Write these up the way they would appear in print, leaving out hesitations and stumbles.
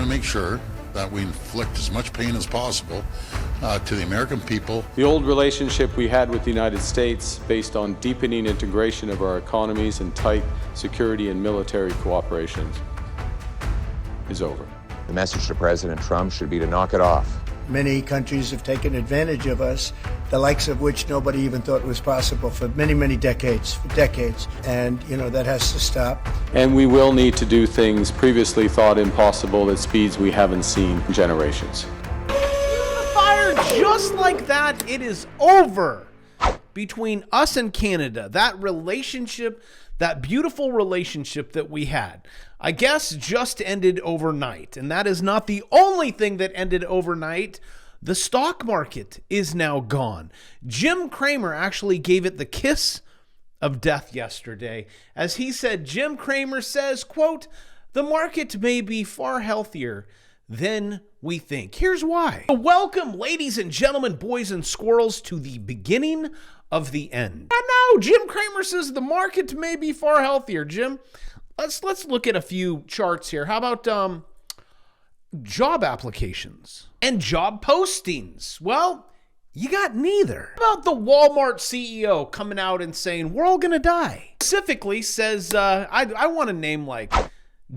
to make sure that we inflict as much pain as possible to the American people. The old relationship we had with the United States, based on deepening integration of our economies and tight security and military cooperation, is over. The message to President Trump should be to knock it off. Many countries have taken advantage of us, the likes of which nobody even thought was possible for many, many decades, And, that has to stop. And we will need to do things previously thought impossible at speeds we haven't seen in generations. Fire just like that, it is over between us and Canada. That relationship, that beautiful relationship that we had, I guess just ended overnight. And that is not the only thing that ended overnight. The stock market is now gone. Jim Cramer actually gave it the kiss of death yesterday. As he said, Jim Cramer says, quote, "The market may be far healthier than we think." Here's why. Welcome, ladies and gentlemen, boys and squirrels, to the beginning of the end. I know, Jim Cramer says the market may be far healthier. Jim, let's look at a few charts here. How about job applications and job postings? Well, you got neither. How about the Walmart CEO coming out and saying we're all gonna die? Specifically says, I want a name like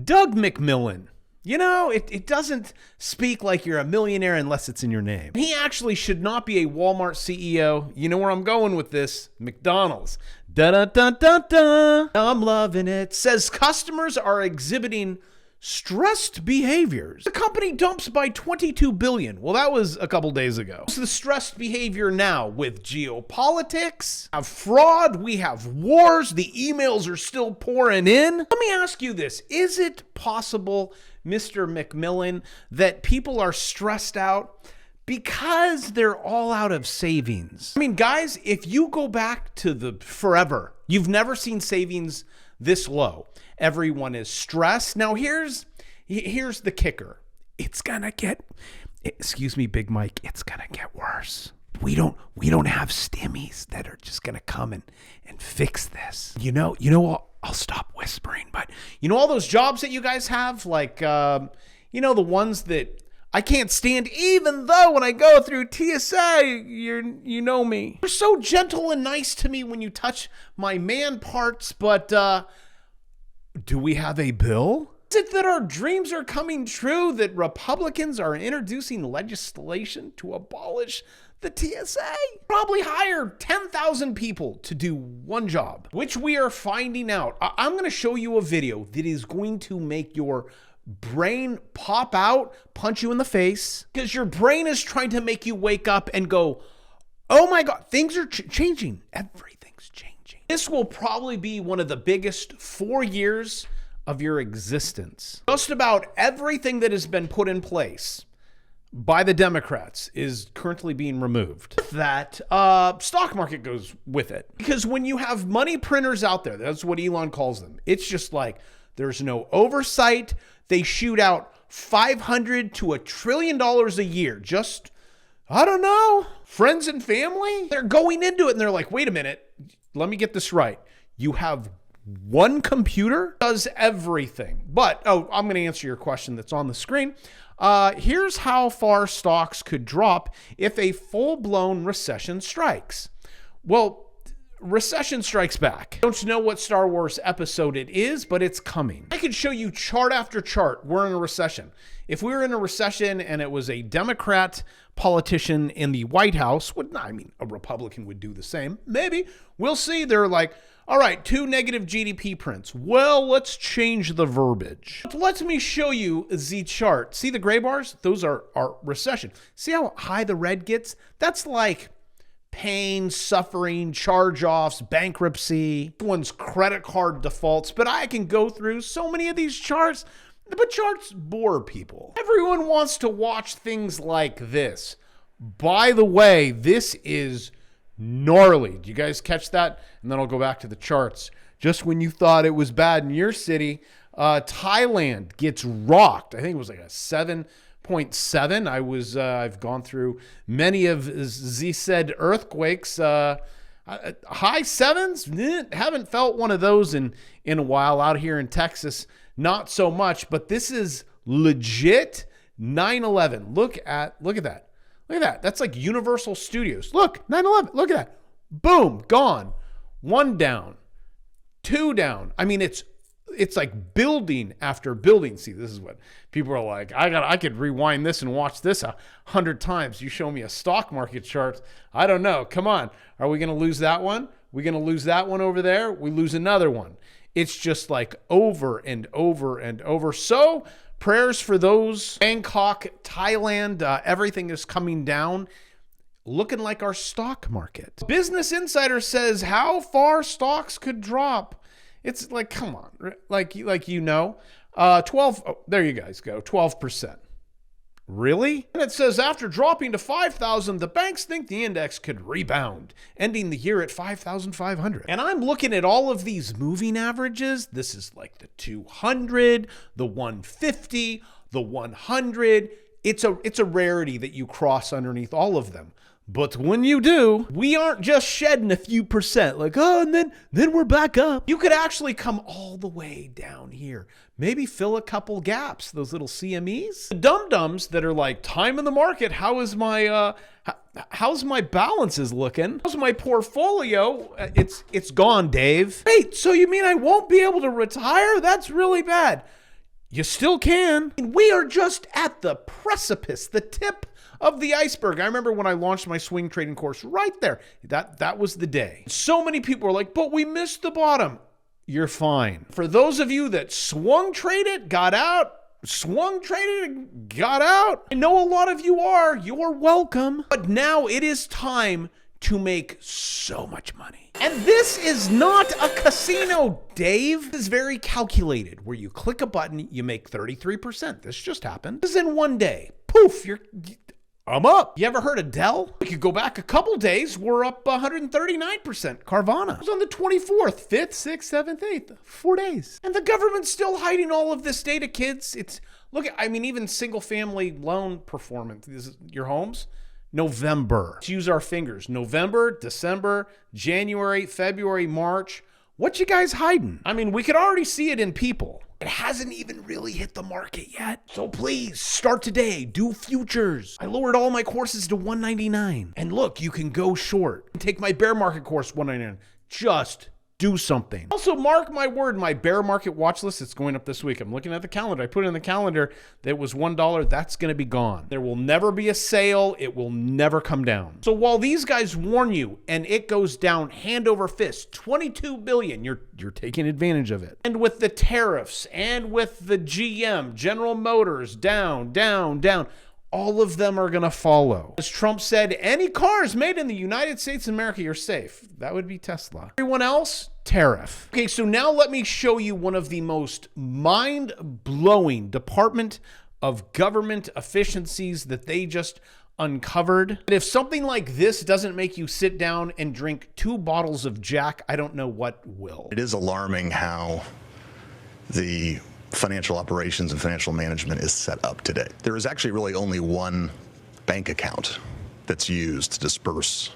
Doug McMillon. It doesn't speak like you're a millionaire unless it's in your name. He actually should not be a Walmart CEO. You know where I'm going with this? McDonald's. Da-da-da-da-da. I'm loving it. Says customers are exhibiting stressed behaviors. The company dumps by $22 billion. Well, that was a couple days ago. So the stressed behavior now with geopolitics, we have fraud, we have wars, the emails are still pouring in. Let me ask you this. Is it possible, Mr. McMillon, that people are stressed out because they're all out of savings? I mean, guys, if you go back to the forever, you've never seen savings this low. Everyone is stressed. Now, here's the kicker. It's gonna get, excuse me, Big Mike, it's gonna get worse. We don't have stimmies that are just gonna come and fix this. I'll stop whispering, but all those jobs that you guys have, like, the ones that I can't stand, even though when I go through TSA, you know me. You're so gentle and nice to me when you touch my man parts, but, do we have a bill? Is it that our dreams are coming true, that Republicans are introducing legislation to abolish the TSA? Probably hire 10,000 people to do one job, which we are finding out. I'm going to show you a video that is going to make your brain pop out, punch you in the face, because your brain is trying to make you wake up and go, oh my God, things are changing. Everything's changing. This will probably be one of the biggest 4 years of your existence. Just about everything that has been put in place by the Democrats is currently being removed. That stock market goes with it. Because when you have money printers out there, that's what Elon calls them. It's just like there's no oversight. They shoot out $500 to $1 trillion a year. Just, I don't know, friends and family. They're going into it and they're like, wait a minute. Let me get this right. You have one computer does everything. But, I'm going to answer your question that's on the screen. Here's how far stocks could drop if a full-blown recession strikes. Well, recession strikes back. Don't know what Star Wars episode it is, but it's coming. I could show you chart after chart. We're in a recession. If we were in a recession and it was a Democrat politician in the White House, a Republican would do the same. Maybe. We'll see. They're like, all right, 2 negative GDP prints. Well, let's change the verbiage. Let me show you the chart. See the gray bars? Those are recession. See how high the red gets? That's like pain, suffering, charge-offs, bankruptcy, one's credit card defaults. But I can go through so many of these charts, but charts bore people. Everyone wants to watch things like this. By the way, this is gnarly. Do you guys catch that? And then I'll go back to the charts. Just when you thought it was bad in your city, Thailand gets rocked. I think it was like a 7.7. I've gone through many of the said earthquakes. High sevens, haven't felt one of those in a while. Out here in Texas, not so much, but this is legit 9/11. Look at that. Look at that. That's like Universal Studios. Look, 9/11. Look at that. Boom, gone. 1 down. 2 down. I mean, it's like building after building. See, this is what people are like. I could rewind this and watch this 100 times. You show me a stock market chart. I don't know. Come on. Are we going to lose that one? We're going to lose that one over there. We lose another one. It's just like over and over and over. So prayers for those. Bangkok, Thailand, everything is coming down. Looking like our stock market. Business Insider says how far stocks could drop. It's like, come on, like 12. Oh, there you guys go, 12%. Really? And it says after dropping to 5,000, the banks think the index could rebound, ending the year at 5,500. And I'm looking at all of these moving averages. This is like the 200, the 150, the 100. It's a rarity that you cross underneath all of them. But when you do, we aren't just shedding a few percent like, oh, and then we're back up. You could actually come all the way down here. Maybe fill a couple gaps, those little CMEs. The dum-dums that are like, time in the market, how's my balances looking? How's my portfolio? It's gone, Dave. Wait, so you mean I won't be able to retire? That's really bad. You still can. We are just at the precipice, the tip of the iceberg. I remember when I launched my swing trading course right there. That was the day. So many people were like, but we missed the bottom. You're fine. For those of you that swung traded, got out, swung traded, got out. I know a lot of you are. You're welcome. But now it is time to make so much money. And this is not a casino, Dave. This is very calculated, where you click a button, you make 33%. This just happened. This is in one day. Poof, I'm up. You ever heard of Dell? We could go back a couple days. We're up 139%. Carvana. It was on the 24th, 5th, 6th, 7th, 8th. 4 days. And the government's still hiding all of this data, kids. Even single family loan performance. This is your homes. November. Let's use our fingers. November, December, January, February, March. What you guys hiding? We could already see it in people. It hasn't even really hit the market yet. So please, start today. Do futures. I lowered all my courses to $199. And look, you can go short. Take my bear market course, $199. Just do something. Also, mark my word, my bear market watch list, it's going up this week. I'm looking at the calendar. I put it in the calendar that was $1. That's going to be gone. There will never be a sale. It will never come down. So while these guys warn you and it goes down hand over fist, 22 billion, you're taking advantage of it. And with the tariffs and with the GM, General Motors, down, all of them are going to follow. As Trump said, any cars made in the United States of America, you're safe. That would be Tesla. Everyone else, tariff. Okay, so now let me show you one of the most mind-blowing Department of Government efficiencies that they just uncovered. And if something like this doesn't make you sit down and drink 2 bottles of Jack, I don't know what will. It is alarming how the financial operations and financial management is set up today. There is actually really only one bank account that's used to disperse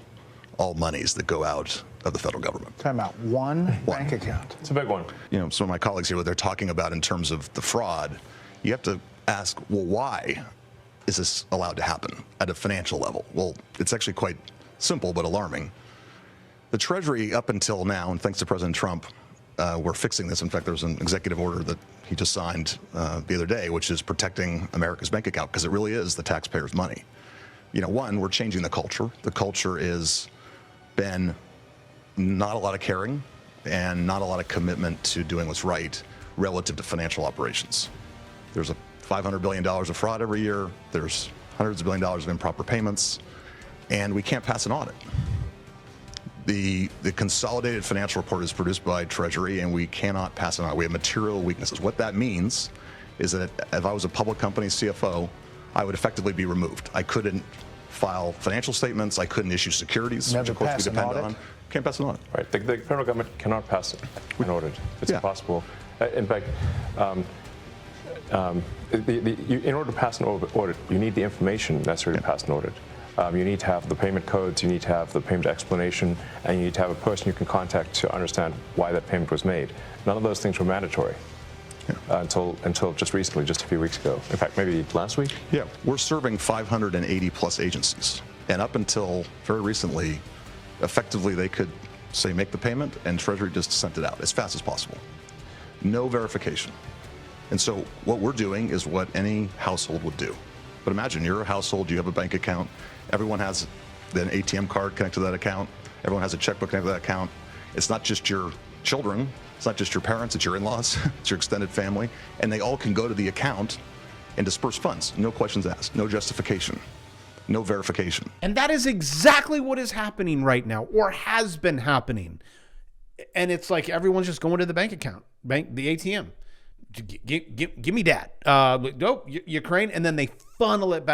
all monies that go out of the federal government. Time out. One bank account. It's a big one. Some of my colleagues here, what they're talking about in terms of the fraud, you have to ask, well, why is this allowed to happen at a financial level? Well, it's actually quite simple but alarming. The Treasury up until now, and thanks to President Trump, we're fixing this. In fact, there was an executive order that he just signed the other day, which is protecting America's bank account, because it really is the taxpayers' money. One, we're changing the culture. The culture is been not a lot of caring and not a lot of commitment to doing what's right relative to financial operations. There's a $500 billion of fraud every year. There's hundreds of billions of dollars of improper payments, and we can't pass an audit. The consolidated financial report is produced by Treasury, and we cannot pass it on. We have material weaknesses. What that means is that if I was a public company CFO, I would effectively be removed. I couldn't file financial statements. I couldn't issue securities, which of course we depend on. Can't pass an audit. Right. The federal government cannot pass an audit. It's impossible. In fact, in order to pass an audit, you need the information necessary to pass an audit. You need to have the payment codes, you need to have the payment explanation, and you need to have a person you can contact to understand why that payment was made. None of those things were mandatory. until just recently, just a few weeks ago. In fact, maybe last week. Yeah, we're serving 580 plus agencies. And up until very recently, effectively they could say make the payment and Treasury just sent it out as fast as possible. No verification. And so what we're doing is what any household would do. But imagine you're a household, you have a bank account, everyone has an ATM card connected to that account, everyone has a checkbook connected to that account. It's not just your children, it's not just your parents, it's your in-laws, it's your extended family, and they all can go to the account and disperse funds. No questions asked, no justification, no verification. And that is exactly what is happening right now, or has been happening. And it's like everyone's just going to the bank account, the ATM. Give me that. Nope, Ukraine. And then they funnel it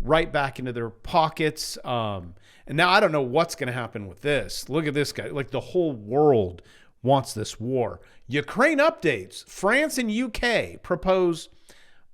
right back into their pockets. And now I don't know what's going to happen with this. Look at this guy. Like the whole world wants this war. Ukraine updates. France and UK propose,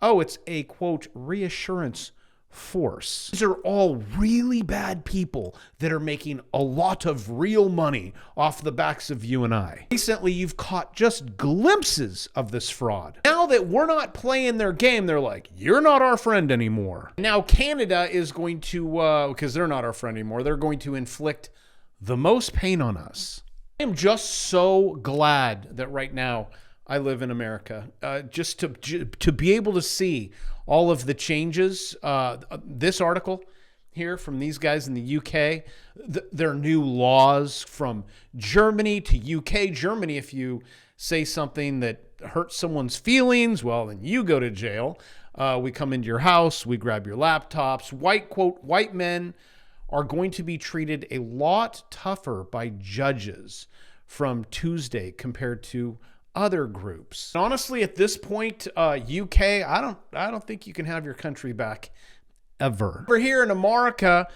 it's a, quote, reassurance force. These are all really bad people that are making a lot of real money off the backs of you and I. Recently, you've caught just glimpses of this fraud. Now that we're not playing their game, they're like, you're not our friend anymore. Now, Canada is going to, because they're not our friend anymore, they're going to inflict the most pain on us. I am just so glad that right now I live in America, just to be able to see all of the changes. This article here from these guys in the UK, their new laws from Germany to UK. Germany, if you say something that hurts someone's feelings, well, then you go to jail. We come into your house, we grab your laptops. White men are going to be treated a lot tougher by judges from Tuesday compared to other groups. Honestly, at this point, UK, I don't think you can have your country back ever. We're here in America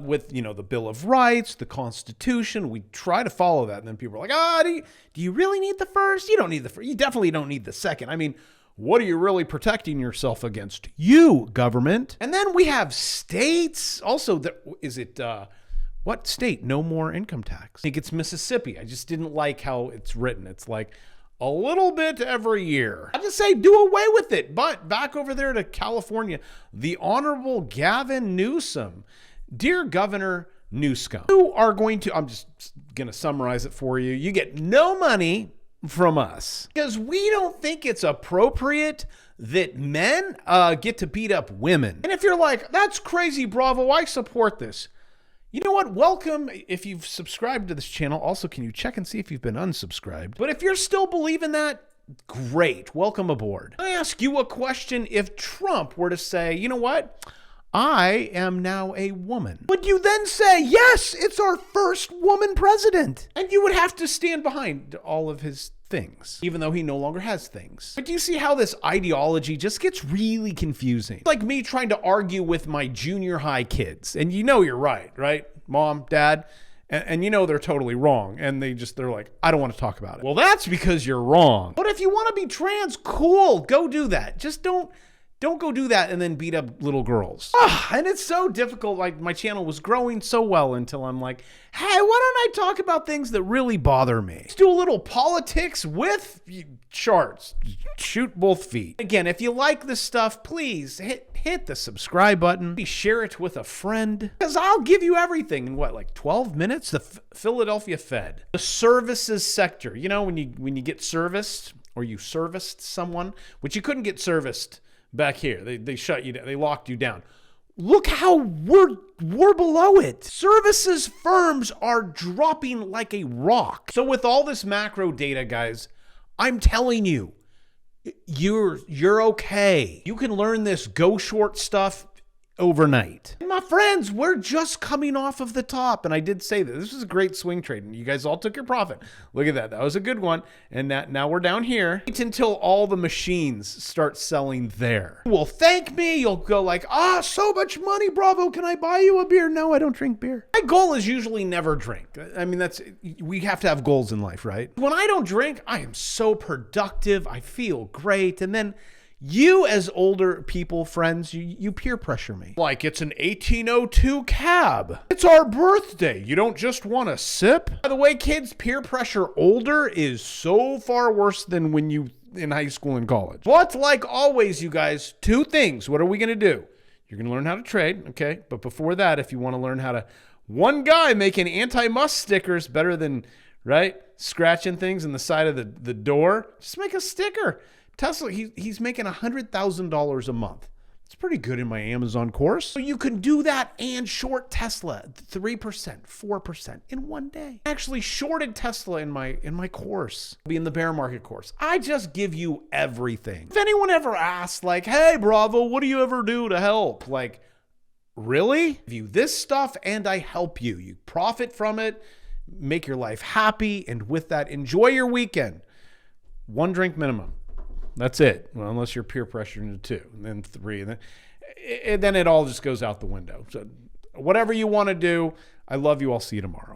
with, the Bill of Rights, the Constitution. We try to follow that, and then people are like, do you really need the first? You don't need the first. You definitely don't need the second. I mean, what are you really protecting yourself against? You, government. And then we have states. Also, what state? No more income tax. I think it's Mississippi. I just didn't like how it's written. It's like a little bit every year. I just say do away with it. But back over there to California, the Honorable Gavin Newsom. Dear Governor Newsom, you are going to, I'm just going to summarize it for you. You get no money from us because we don't think it's appropriate that men get to beat up women. And if you're like, that's crazy, Bravo, I support this. You know what? Welcome. If you've subscribed to this channel, also, can you check and see if you've been unsubscribed? But if you're still believing that, great. Welcome aboard. I ask you a question. If Trump were to say, you know what? I am now a woman. Would you then say, yes, it's our first woman president? And you would have to stand behind all of his things, even though he no longer has things. But do you see how this ideology just gets really confusing? It's like me trying to argue with my junior high kids. And you're right? Mom, dad. And they're totally wrong. And they're like, I don't want to talk about it. Well, that's because you're wrong. But if you want to be trans, cool, go do that. Just don't go do that and then beat up little girls. And it's so difficult. Like, my channel was growing so well until I'm like, hey, why don't I talk about things that really bother me? Let's do a little politics with charts. Shoot both feet. Again, if you like this stuff, please hit the subscribe button. Maybe share it with a friend, because I'll give you everything in 12 minutes? The Philadelphia Fed. The services sector. When you get serviced, or you serviced someone, which you couldn't get serviced back here. They shut you down. They locked you down. Look how we're below it. Services firms are dropping like a rock. So with all this macro data, guys, I'm telling you, you're okay. You can learn this go short stuff overnight. And my friends, we're just coming off of the top. And I did say that this was a great swing trade, and you guys all took your profit. Look at that. That was a good one. And now we're down here. Wait until all the machines start selling there. Well, thank me. You'll go like, so much money, Bravo. Can I buy you a beer? No, I don't drink beer. My goal is usually never drink. I mean, we have to have goals in life, right? When I don't drink, I am so productive. I feel great. And then you, as older people, friends, you peer pressure me. Like, it's an 1802 cab. It's our birthday. You don't just want to sip? By the way, kids, peer pressure older is so far worse than when you in high school and college. But like always, you guys, 2 things. What are we going to do? You're going to learn how to trade, okay? But before that, if you want to learn how to, one guy making anti-must stickers better than, right, scratching things in the side of the door, just make a sticker. Tesla, he's making $100,000 a month. It's pretty good in my Amazon course. So you can do that and short Tesla 3%, 4% in one day. I actually shorted Tesla in my course, be in the bear market course. I just give you everything. If anyone ever asks like, hey, Bravo, what do you ever do to help? Like, really? I give you this stuff and I help you. You profit from it, make your life happy, and with that, enjoy your weekend. 1 drink minimum. That's it. Well, unless you're peer pressured into 2, and then 3, and then it all just goes out the window. So whatever you want to do, I love you. I'll see you tomorrow.